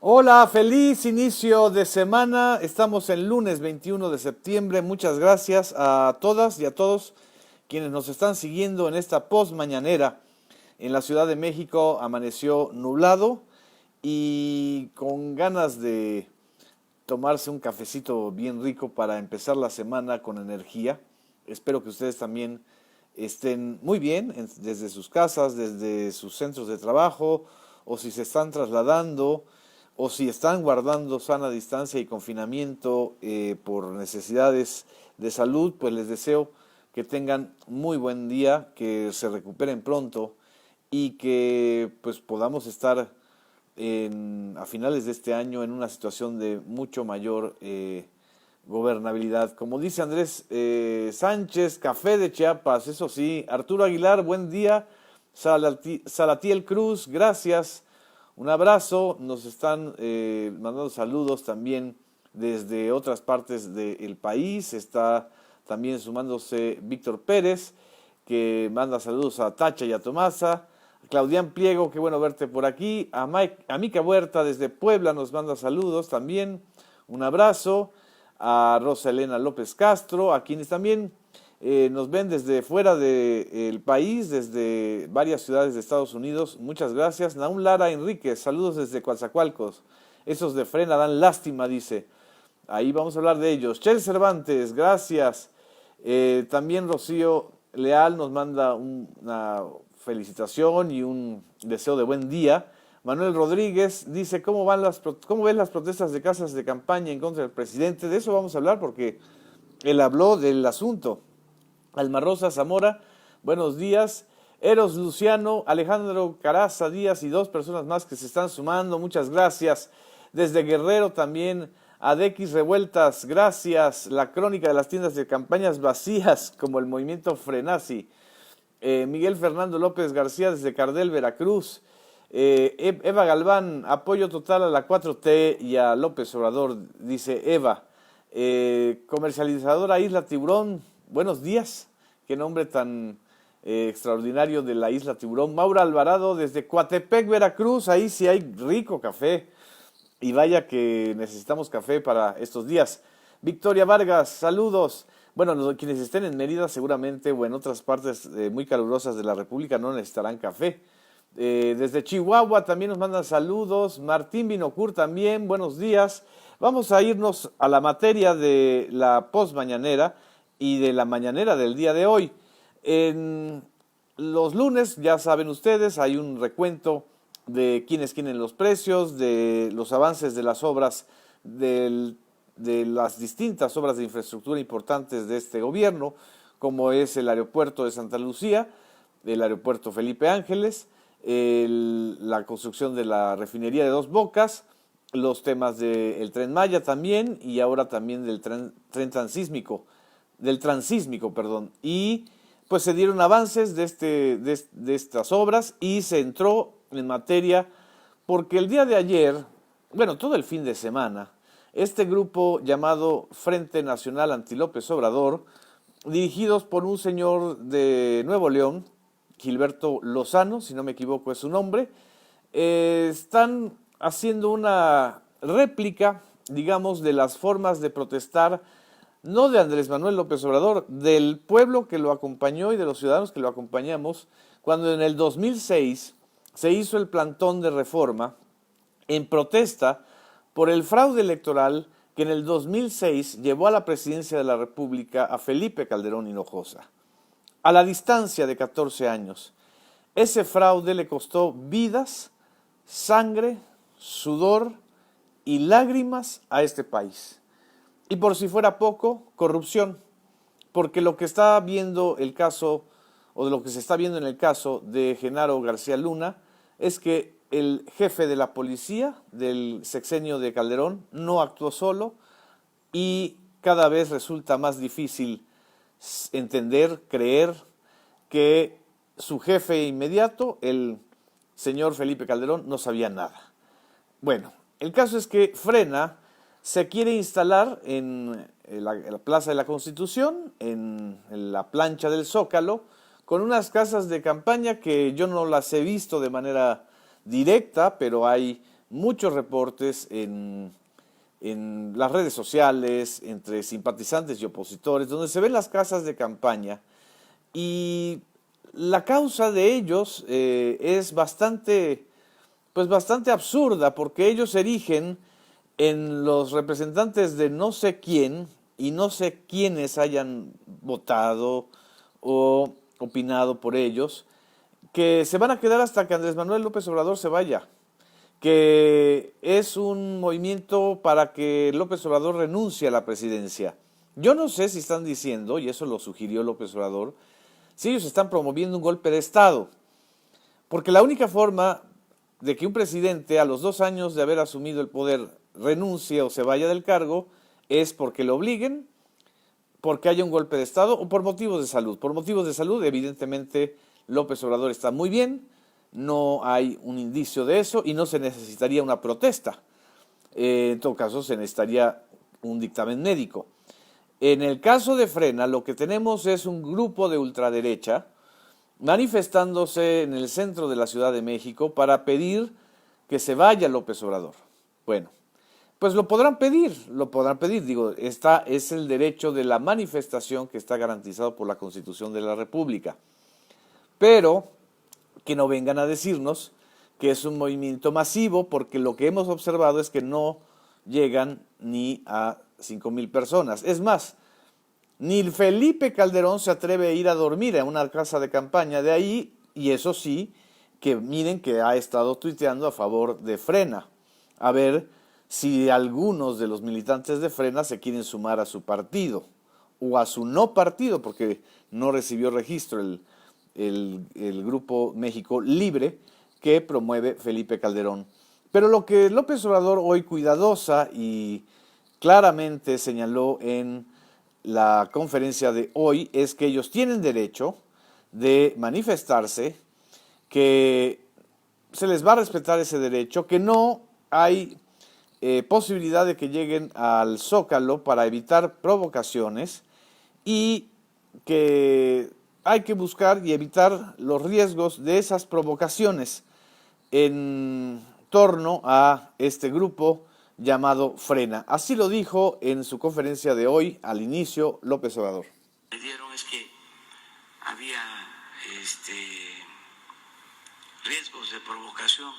Hola, feliz inicio de semana. Estamos el lunes 21 de septiembre. Muchas gracias a todas y a todos quienes nos están siguiendo en esta post mañanera. En la Ciudad de México amaneció nublado y con ganas de tomarse un cafecito bien rico para empezar la semana con energía. Espero que ustedes también estén muy bien desde sus casas, desde sus centros de trabajo, o si se están trasladando, o si están guardando sana distancia y confinamiento por necesidades de salud. Pues les deseo que tengan muy buen día, que se recuperen pronto y que pues podamos estar a finales de este año en una situación de mucho mayor gobernabilidad. Como dice Andrés Sánchez, café de Chiapas, eso sí. Arturo Aguilar, buen día. Salatiel Cruz, gracias. Un abrazo. Nos están mandando saludos también desde otras partes del país. Está también sumándose Víctor Pérez, que manda saludos a Tacha y a Tomasa. Claudián Pliego, qué bueno verte por aquí. A Mica Huerta desde Puebla nos manda saludos también. Un abrazo. A Rosa Elena López Castro, a quienes también nos ven desde fuera del país, desde varias ciudades de Estados Unidos. Muchas gracias. Naum Lara Enríquez, saludos desde Coatzacoalcos. Esos de Frena dan lástima, dice. Ahí vamos a hablar de ellos. Chel Cervantes, gracias. También Rocío Leal nos manda una felicitación y un deseo de buen día. Manuel Rodríguez dice, ¿cómo ven las protestas de casas de campaña en contra del presidente? De eso vamos a hablar porque él habló del asunto. Alma Rosa Zamora, buenos días. Eros Luciano, Alejandro Caraza Díaz y dos personas más que se están sumando, muchas gracias. Desde Guerrero también, Adequis Revueltas, gracias. La crónica de las tiendas de campañas vacías, como el movimiento Frenazi. Miguel Fernando López García desde Cardel, Veracruz. Eva Galván, apoyo total a la 4T y a López Obrador, dice Eva. Comercializadora Isla Tiburón, buenos días, qué nombre tan extraordinario de la Isla Tiburón. Maura Alvarado desde Coatepec, Veracruz, ahí sí hay rico café y vaya que necesitamos café para estos días. Victoria Vargas, saludos. Bueno, quienes estén en Mérida seguramente o en otras partes muy calurosas de la República no necesitarán café. Desde Chihuahua también nos mandan saludos. Martín Binocur también, buenos días. Vamos a irnos a la materia de la post mañanera y de la mañanera del día de hoy. En los lunes, ya saben ustedes, hay un recuento de quiénes tienen los precios, de los avances de las obras, de las distintas obras de infraestructura importantes de este gobierno, como es el aeropuerto de Santa Lucía, el aeropuerto Felipe Ángeles, la construcción de la refinería de Dos Bocas, los temas del Tren Maya también y ahora también del tren transísmico, y pues se dieron avances de estas obras y se entró en materia porque el día de ayer, bueno, todo el fin de semana, este grupo llamado Frente Nacional Anti López Obrador, dirigidos por un señor de Nuevo León, Gilberto Lozano, si no me equivoco es su nombre, están haciendo una réplica, digamos, de las formas de protestar, no de Andrés Manuel López Obrador, del pueblo que lo acompañó y de los ciudadanos que lo acompañamos, cuando en el 2006 se hizo el plantón de reforma en protesta por el fraude electoral que en el 2006 llevó a la presidencia de la República a Felipe Calderón Hinojosa. A la distancia de 14 años, ese fraude le costó vidas, sangre, sudor y lágrimas a este país. Y por si fuera poco, corrupción, porque lo que está viendo el caso, o de lo que se está viendo en el caso de Genaro García Luna, es que el jefe de la policía del sexenio de Calderón no actuó solo y cada vez resulta más difícil entender, creer que su jefe inmediato, el señor Felipe Calderón, no sabía nada. Bueno, el caso es que Frena se quiere instalar en la Plaza de la Constitución, en la plancha del Zócalo, con unas casas de campaña que yo no las he visto de manera directa, pero hay muchos reportes en las redes sociales, entre simpatizantes y opositores, donde se ven las casas de campaña y la causa de ellos es bastante absurda, porque ellos erigen en los representantes de no sé quién y no sé quiénes hayan votado o opinado por ellos, que se van a quedar hasta que Andrés Manuel López Obrador se vaya, que es un movimiento para que López Obrador renuncie a la presidencia. Yo no sé si están diciendo, y eso lo sugirió López Obrador, si ellos están promoviendo un golpe de Estado, porque la única forma de que un presidente a los 2 años de haber asumido el poder renuncie o se vaya del cargo es porque lo obliguen, porque haya un golpe de Estado o por motivos de salud. Por motivos de salud, evidentemente, López Obrador está muy bien, no hay un indicio de eso y no se necesitaría una protesta. En todo caso, se necesitaría un dictamen médico. En el caso de Frena, lo que tenemos es un grupo de ultraderecha manifestándose en el centro de la Ciudad de México para pedir que se vaya López Obrador. Bueno, pues lo podrán pedir, digo, es el derecho de la manifestación que está garantizado por la Constitución de la República. Pero que no vengan a decirnos que es un movimiento masivo, porque lo que hemos observado es que no llegan ni a 5,000 personas. Es más, ni Felipe Calderón se atreve a ir a dormir a una casa de campaña de ahí, y eso sí, que miren que ha estado tuiteando a favor de Frena. A ver si algunos de los militantes de Frena se quieren sumar a su partido, o a su no partido, porque no recibió registro el Grupo México Libre que promueve Felipe Calderón. Pero lo que López Obrador hoy cuidadosa y claramente señaló en la conferencia de hoy es que ellos tienen derecho de manifestarse, que se les va a respetar ese derecho, que no hay posibilidad de que lleguen al Zócalo para evitar provocaciones y que hay que buscar y evitar los riesgos de esas provocaciones en torno a este grupo llamado Frena. Así lo dijo en su conferencia de hoy, al inicio, López Obrador. Me dieron es que había riesgos de provocación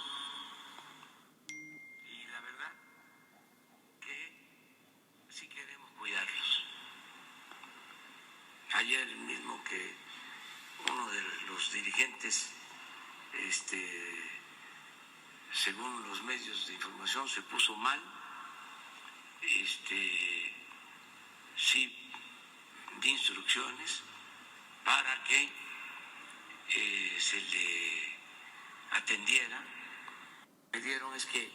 y la verdad que sí queremos cuidarlos. Ayer mismo que uno de los dirigentes, según los medios de información, se puso mal, sí di instrucciones para que se le atendiera. Me dieron es que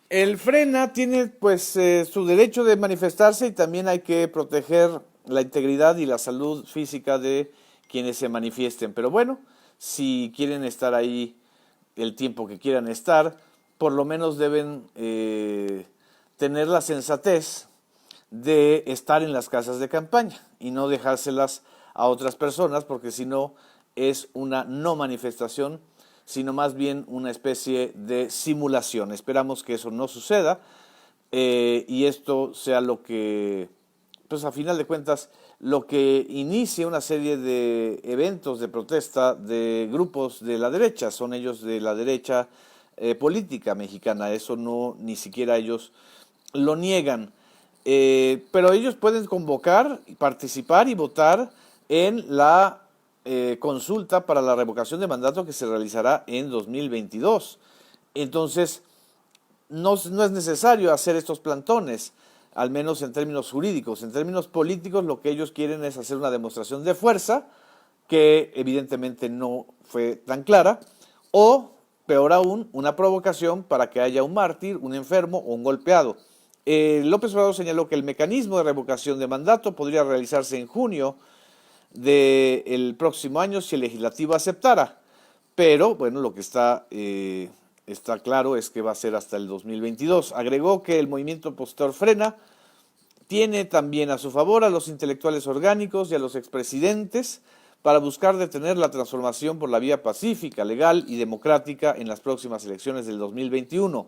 el Frena tiene pues su derecho de manifestarse, y también hay que proteger la integridad y la salud física de quienes se manifiesten. Pero bueno, si quieren estar ahí el tiempo que quieran estar, por lo menos deben tener la sensatez de estar en las casas de campaña y no dejárselas a otras personas, porque si no es una no manifestación, sino más bien una especie de simulación. Esperamos que eso no suceda y esto sea lo que, pues a final de cuentas, lo que inicie una serie de eventos de protesta de grupos de la derecha. Son ellos de la derecha política mexicana, eso no, ni siquiera ellos lo niegan. Pero ellos pueden convocar, participar y votar en la consulta para la revocación de mandato que se realizará en 2022. Entonces, no es necesario hacer estos plantones, al menos en términos jurídicos. En términos políticos, lo que ellos quieren es hacer una demostración de fuerza, que evidentemente no fue tan clara, o, peor aún, una provocación para que haya un mártir, un enfermo o un golpeado. López Obrador señaló que el mecanismo de revocación de mandato podría realizarse en junio del próximo año si el legislativo aceptara, pero bueno, lo que está claro es que va a ser hasta el 2022. Agregó que el movimiento opositor Frena tiene también a su favor a los intelectuales orgánicos y a los expresidentes para buscar detener la transformación por la vía pacífica, legal y democrática en las próximas elecciones del 2021.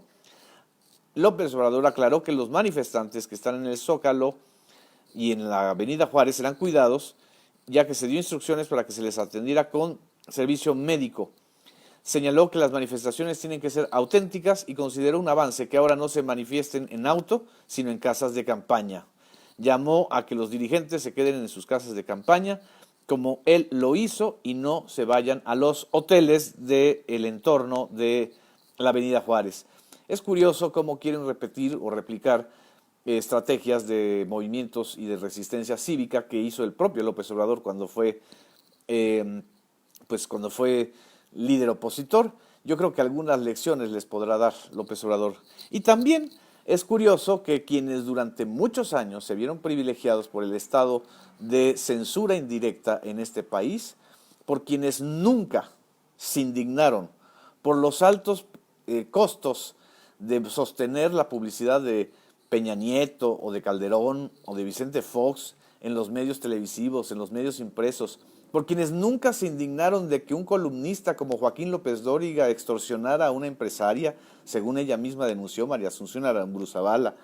López Obrador aclaró que los manifestantes que están en el Zócalo y en la Avenida Juárez serán cuidados, ya que se dio instrucciones para que se les atendiera con servicio médico. Señaló que las manifestaciones tienen que ser auténticas y consideró un avance que ahora no se manifiesten en auto, sino en casas de campaña. Llamó a que los dirigentes se queden en sus casas de campaña, como él lo hizo, y no se vayan a los hoteles del entorno de la Avenida Juárez. Es curioso cómo quieren repetir o replicar estrategias de movimientos y de resistencia cívica que hizo el propio López Obrador cuando fue líder opositor. Yo creo que algunas lecciones les podrá dar López Obrador. Y también es curioso que quienes durante muchos años se vieron privilegiados por el estado de censura indirecta en este país, por quienes nunca se indignaron por los altos costos de sostener la publicidad de Peña Nieto o de Calderón o de Vicente Fox en los medios televisivos, en los medios impresos, por quienes nunca se indignaron de que un columnista como Joaquín López Dóriga extorsionara a una empresaria, según ella misma denunció, María Asunción Aramburu Zavala,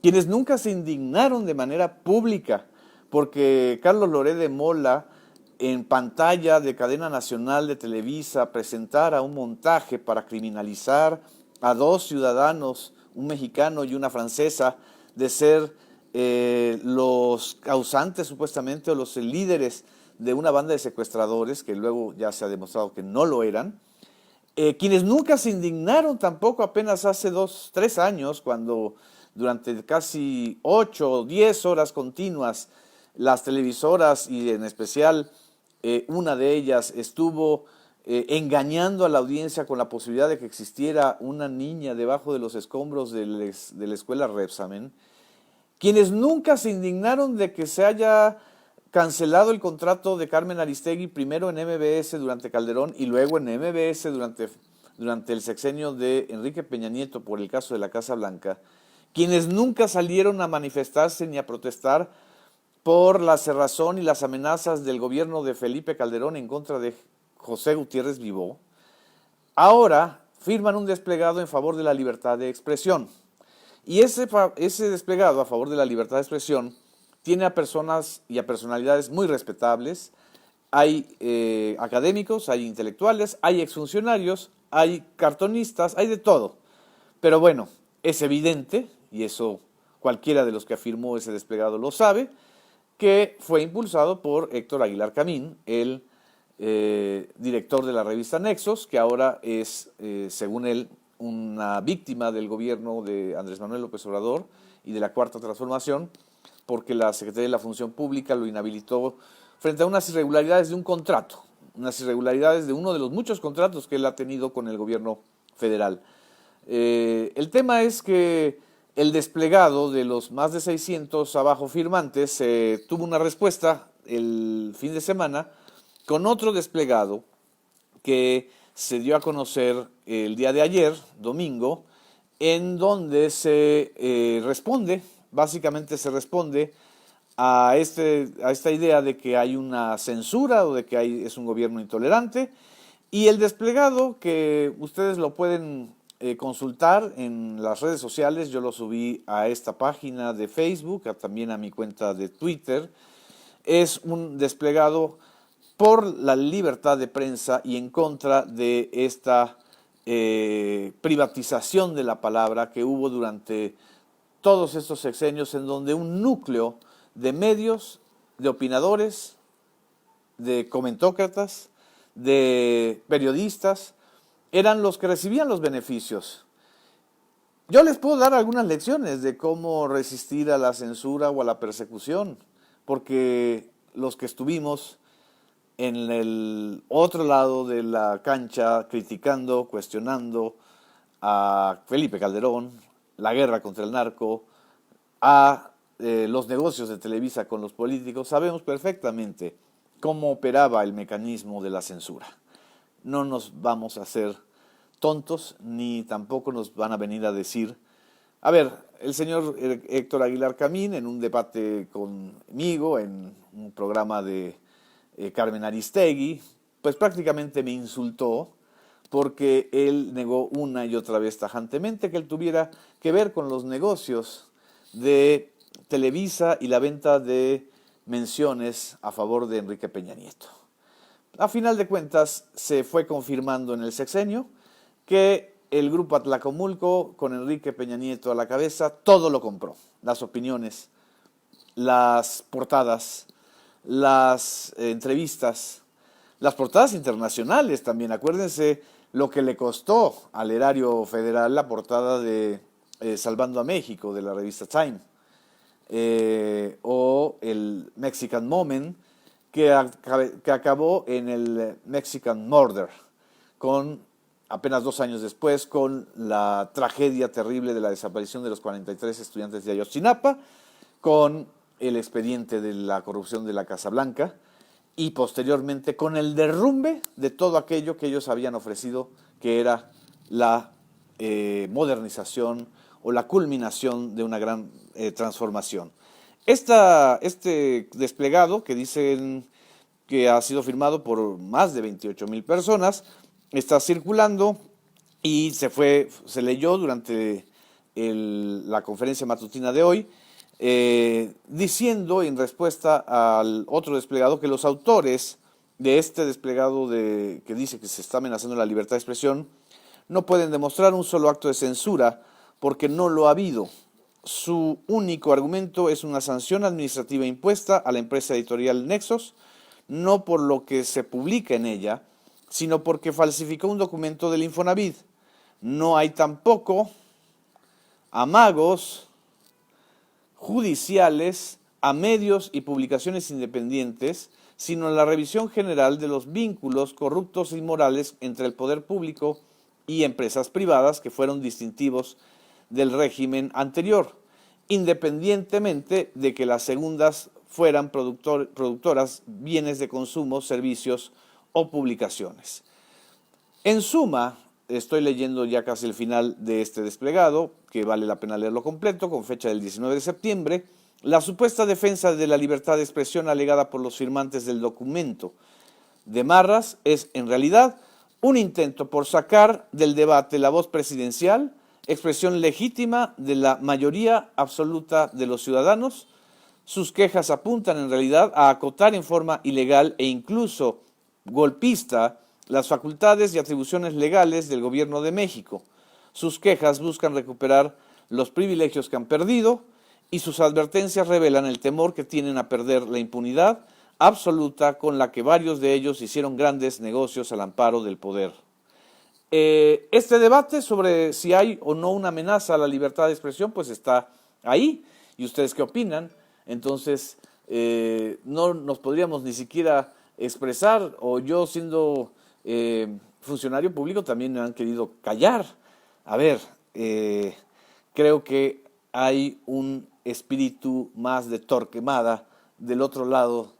quienes nunca se indignaron de manera pública porque Carlos Loret de Mola en pantalla de cadena nacional de Televisa presentara un montaje para criminalizar a dos ciudadanos, un mexicano y una francesa, de ser los causantes supuestamente o los líderes de una banda de secuestradores, que luego ya se ha demostrado que no lo eran, quienes nunca se indignaron tampoco apenas hace 2, 3 años, cuando durante casi 8 o 10 horas continuas las televisoras, y en especial una de ellas, estuvo engañando a la audiencia con la posibilidad de que existiera una niña debajo de los escombros de la escuela Repsamen, quienes nunca se indignaron de que se haya cancelado el contrato de Carmen Aristegui, primero en MBS durante Calderón y luego en MBS durante el sexenio de Enrique Peña Nieto por el caso de la Casa Blanca, quienes nunca salieron a manifestarse ni a protestar por la cerrazón y las amenazas del gobierno de Felipe Calderón en contra de José Gutiérrez Vivó, ahora firman un desplegado en favor de la libertad de expresión. Y ese desplegado a favor de la libertad de expresión tiene a personas y a personalidades muy respetables. Hay académicos, hay intelectuales, hay exfuncionarios, hay cartonistas, hay de todo. Pero bueno, es evidente, y eso cualquiera de los que afirmó ese desplegado lo sabe, que fue impulsado por Héctor Aguilar Camín, el director de la revista Nexos, que ahora es, según él, una víctima del gobierno de Andrés Manuel López Obrador y de la Cuarta Transformación, porque la Secretaría de la Función Pública lo inhabilitó frente a unas irregularidades de un contrato, unas irregularidades de uno de los muchos contratos que él ha tenido con el gobierno federal. El tema es que el desplegado de los más de 600 abajo firmantes tuvo una respuesta el fin de semana con otro desplegado que se dio a conocer el día de ayer, domingo, en donde se responde, básicamente se responde a esta idea de que hay una censura o de que es un gobierno intolerante, y el desplegado, que ustedes lo pueden consultar en las redes sociales, yo lo subí a esta página de Facebook, también a mi cuenta de Twitter, es un desplegado por la libertad de prensa y en contra de esta privatización de la palabra que hubo durante todos estos sexenios, en donde un núcleo de medios, de opinadores, de comentócratas, de periodistas, eran los que recibían los beneficios. Yo les puedo dar algunas lecciones de cómo resistir a la censura o a la persecución, porque los que estuvimos en el otro lado de la cancha criticando, cuestionando a Felipe Calderón, la guerra contra el narco, a los negocios de Televisa con los políticos, sabemos perfectamente cómo operaba el mecanismo de la censura. No nos vamos a hacer tontos, ni tampoco nos van a venir a decir, a ver, el señor Héctor Aguilar Camín en un debate conmigo, en un programa de Carmen Aristegui, pues prácticamente me insultó porque él negó una y otra vez tajantemente que él tuviera que ver con los negocios de Televisa y la venta de menciones a favor de Enrique Peña Nieto. A final de cuentas, se fue confirmando en el sexenio que el grupo Atlacomulco, con Enrique Peña Nieto a la cabeza, todo lo compró. Las opiniones, las portadas, las entrevistas, las portadas internacionales también. Acuérdense lo que le costó al erario federal la portada de Salvando a México, de la revista Time, o el Mexican Moment, que acabó en el Mexican Murder, con apenas 2 años después, con la tragedia terrible de la desaparición de los 43 estudiantes de Ayotzinapa, con el expediente de la corrupción de la Casa Blanca y posteriormente con el derrumbe de todo aquello que ellos habían ofrecido, que era la modernización o la culminación de una gran transformación. Este desplegado, que dicen que ha sido firmado por más de 28,000 personas, está circulando y se leyó durante la conferencia matutina de hoy, diciendo en respuesta al otro desplegado que los autores de este desplegado que dice que se está amenazando la libertad de expresión no pueden demostrar un solo acto de censura porque no lo ha habido. Su único argumento es una sanción administrativa impuesta a la empresa editorial Nexos, no por lo que se publica en ella, sino porque falsificó un documento del Infonavit. No hay tampoco amagos judiciales a medios y publicaciones independientes, sino la revisión general de los vínculos corruptos e inmorales entre el poder público y empresas privadas que fueron distintivos del régimen anterior, independientemente de que las segundas fueran productoras bienes de consumo, servicios o publicaciones. En suma, estoy leyendo ya casi el final de este desplegado, que vale la pena leerlo completo, con fecha del 19 de septiembre, la supuesta defensa de la libertad de expresión alegada por los firmantes del documento de Marras es, en realidad, un intento por sacar del debate la voz presidencial, expresión legítima de la mayoría absoluta de los ciudadanos. Sus quejas apuntan, en realidad, a acotar en forma ilegal e incluso golpista las facultades y atribuciones legales del Gobierno de México. Sus quejas buscan recuperar los privilegios que han perdido y sus advertencias revelan el temor que tienen a perder la impunidad absoluta con la que varios de ellos hicieron grandes negocios al amparo del poder. Este debate sobre si hay o no una amenaza a la libertad de expresión, pues está ahí. ¿Y ustedes qué opinan? Entonces, no nos podríamos ni siquiera expresar, o yo siendo funcionario público también me han querido callar. A ver, creo que hay un espíritu más de Torquemada del otro lado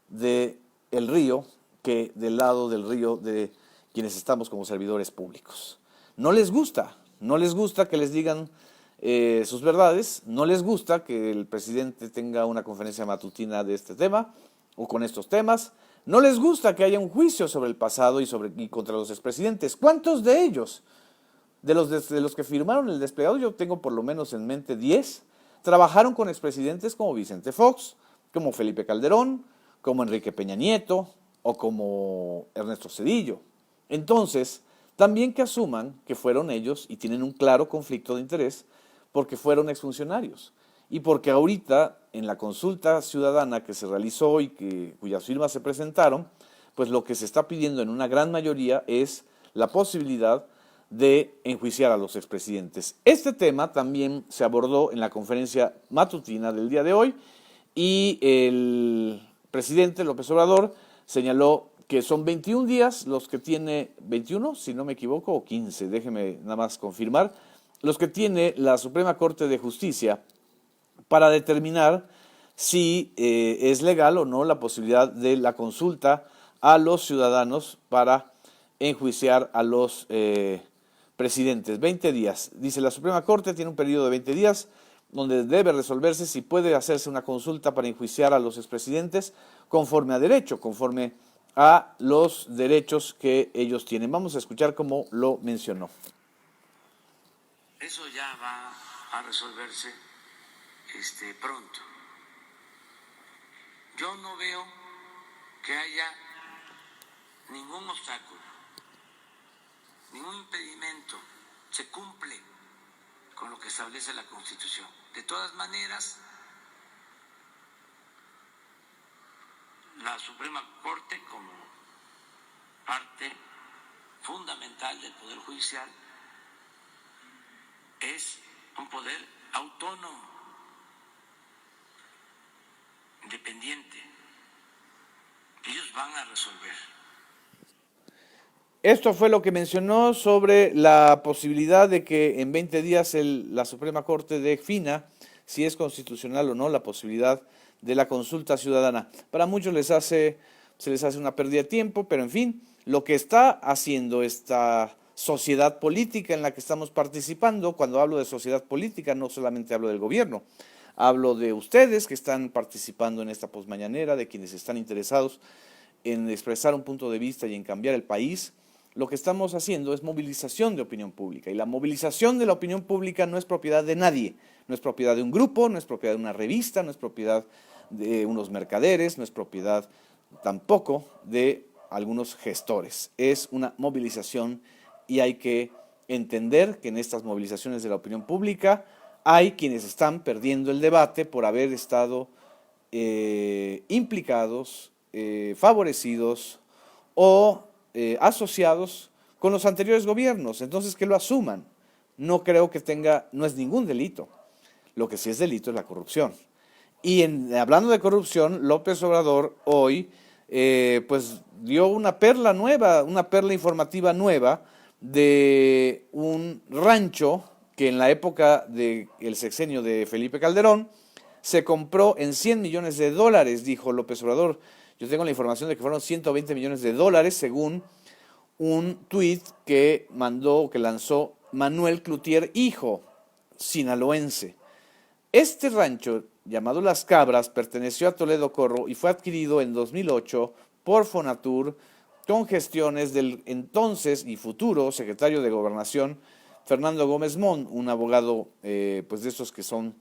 del río que del lado del río de quienes estamos como servidores públicos. No les gusta que les digan sus verdades, no les gusta que el presidente tenga una conferencia matutina de este tema o con estos temas, no les gusta que haya un juicio sobre el pasado y contra los expresidentes. ¿Cuántos de ellos, de los que firmaron el desplegado, yo tengo por lo menos en mente 10, trabajaron con expresidentes como Vicente Fox, como Felipe Calderón, como Enrique Peña Nieto o como Ernesto Zedillo? Entonces, también que asuman que fueron ellos y tienen un claro conflicto de interés porque fueron exfuncionarios y porque ahorita en la consulta ciudadana que se realizó y cuyas firmas se presentaron, pues lo que se está pidiendo en una gran mayoría es la posibilidad de enjuiciar a los expresidentes. Este tema también se abordó en la conferencia matutina del día de hoy y el presidente López Obrador señaló que son 21 días los que tiene, 21 si no me equivoco, o 15, déjeme nada más confirmar, los que tiene la Suprema Corte de Justicia para determinar si es legal o no la posibilidad de la consulta a los ciudadanos para enjuiciar a los presidentes. 20 días. Dice, la Suprema Corte tiene un periodo de 20 días donde debe resolverse si puede hacerse una consulta para enjuiciar a los expresidentes conforme a derecho, conforme a los derechos que ellos tienen. Vamos a escuchar cómo lo mencionó. Eso ya va a resolverse pronto. Yo no veo que haya ningún obstáculo, ningún impedimento. Se cumple con lo que establece la Constitución. De todas maneras, la Suprema Corte, como parte fundamental del Poder Judicial, es un poder autónomo, independiente. Ellos van a resolver. Esto fue lo que mencionó sobre la posibilidad de que en 20 días la Suprema Corte defina si es constitucional o no la posibilidad de la consulta ciudadana. Para muchos se les hace una pérdida de tiempo, pero en fin, lo que está haciendo esta sociedad política en la que estamos participando, cuando hablo de sociedad política no solamente hablo del gobierno, hablo de ustedes que están participando en esta posmañanera, de quienes están interesados en expresar un punto de vista y en cambiar el país. Lo que estamos haciendo es movilización de opinión pública, y la movilización de la opinión pública no es propiedad de nadie, no es propiedad de un grupo, no es propiedad de una revista, no es propiedad de unos mercaderes, no es propiedad tampoco de algunos gestores. Es una movilización y hay que entender que en estas movilizaciones de la opinión pública hay quienes están perdiendo el debate por haber estado implicados, favorecidos o asociados con los anteriores gobiernos. Entonces, que lo asuman. No creo que no es ningún delito. Lo que sí es delito es la corrupción. Y hablando de corrupción, López Obrador hoy pues dio una perla nueva, una perla informativa nueva de un rancho que en la época del sexenio de Felipe Calderón se compró en $100 millones, dijo López Obrador. Yo tengo la información de que fueron $120 millones, según un tuit que lanzó Manuel Cloutier, hijo, sinaloense. Este rancho, llamado Las Cabras, perteneció a Toledo Corro y fue adquirido en 2008 por Fonatur con gestiones del entonces y futuro secretario de Gobernación, Fernando Gómez Mon, un abogado pues de esos que son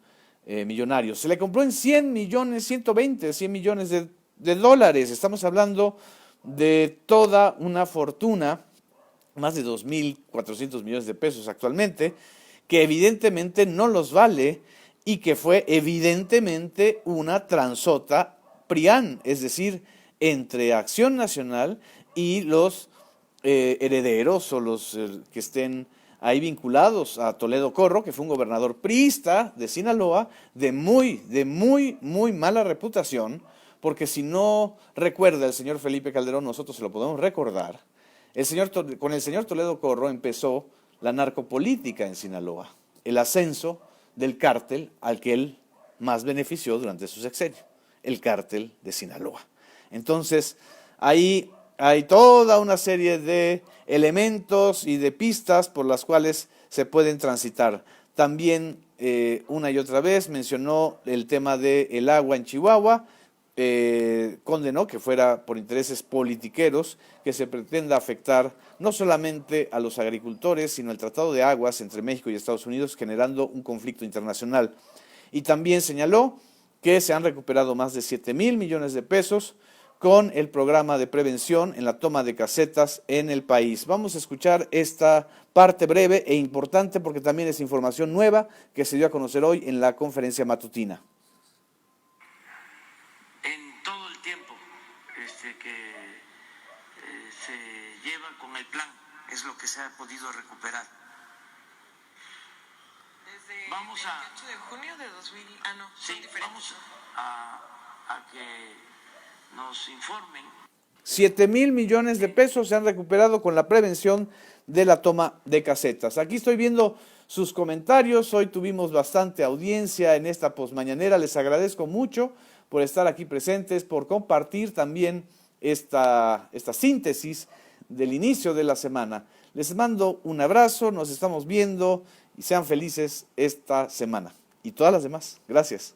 millonarios. Se le compró en 100 millones, 100 millones de dólares. Estamos hablando de toda una fortuna, más de 2.400 millones de pesos actualmente, que evidentemente no los vale y que fue evidentemente una transota PRIAN, es decir, entre Acción Nacional y los herederos o los que estén ahí vinculados a Toledo Corro, que fue un gobernador priista de Sinaloa, de muy mala reputación, porque si no recuerda el señor Felipe Calderón, nosotros se lo podemos recordar. Con el señor Toledo Corro empezó la narcopolítica en Sinaloa, el ascenso del cártel al que él más benefició durante su sexenio, el cártel de Sinaloa. Entonces, ahí hay toda una serie de elementos y de pistas por las cuales se pueden transitar. También, una y otra vez, mencionó el tema del agua en Chihuahua, condenó que fuera por intereses politiqueros que se pretenda afectar no solamente a los agricultores, sino el Tratado de Aguas entre México y Estados Unidos, generando un conflicto internacional. Y también señaló que se han recuperado más de 7,000 millones de pesos con el programa de prevención en la toma de casetas en el país. Vamos a escuchar esta parte breve e importante porque también es información nueva que se dio a conocer hoy en la conferencia matutina. En todo el tiempo que se lleva con el plan es lo que se ha podido recuperar. Desde el 28 de junio de 2000, sí, vamos a que nos informen. 7,000 millones de pesos se han recuperado con la prevención de la toma de casetas. Aquí estoy viendo sus comentarios. Hoy tuvimos bastante audiencia en esta posmañanera. Les agradezco mucho por estar aquí presentes, por compartir también esta síntesis del inicio de la semana. Les mando un abrazo, nos estamos viendo y sean felices esta semana y todas las demás. Gracias.